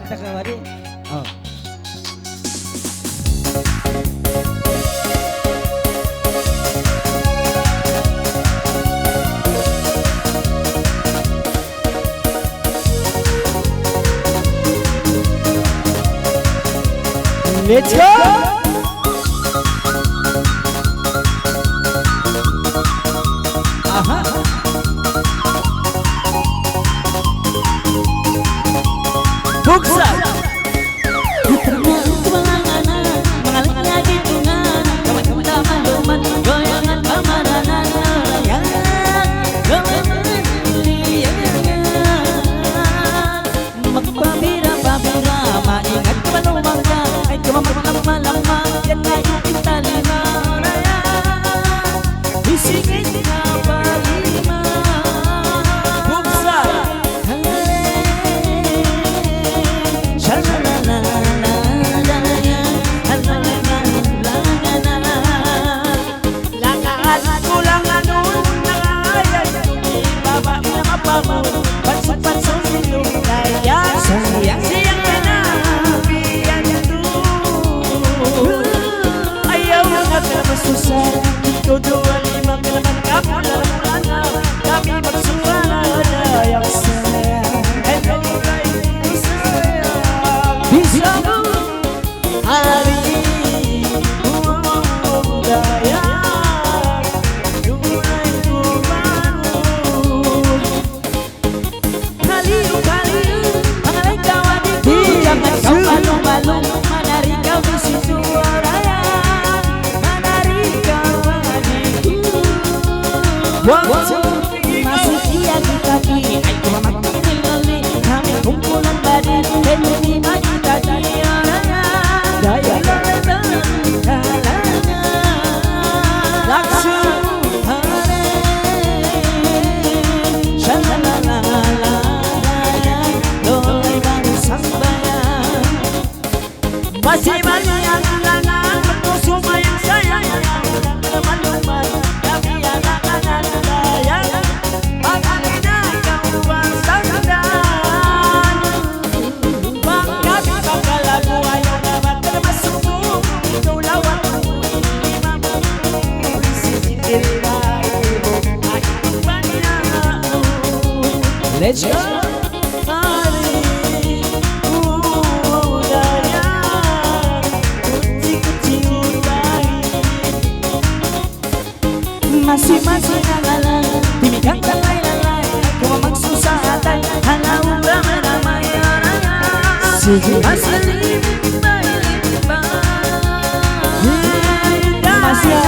Kita kembali. Oh. Let's go. Aha. Buksa. Puternya kebelanganan, mengalirnya di tungan, kawan-kawan teman goyangan pamaranan, layangan, makpabira maingat kebalumangga, ay lama-lama, yan tayo kita lima raya, bisingin ka palima. Buksa. Siang-siang na biyan itu ayaw na tersusah itu 25 kelaman kamu dalam ulana kami bersua ada yang sayang hello itu sayang bisa hari budaya mulai baru jangan kau balung-balung, menari kau di situ raya, menari kau adikku. Masih dia di kaki, aku makin lali, kami kumpulan badan, dan bagi tadi raya, daya kalanya, laksu hare, shalalala raya, dolai baru sambayang. Masih banyak anak-anak bermusuh yang sayang, teman-teman kami anak-anak sayang, makanya kau wassalam. Bang kami bakal lagu ayo dapat termasukmu, itu lawanmu ini mampu disingkir darimu, aku banyak. Let's go. Masih ngalala, timikang lalai-lalai, kau magsusahatan, halau ramai-ramai raya. Masih limba, masih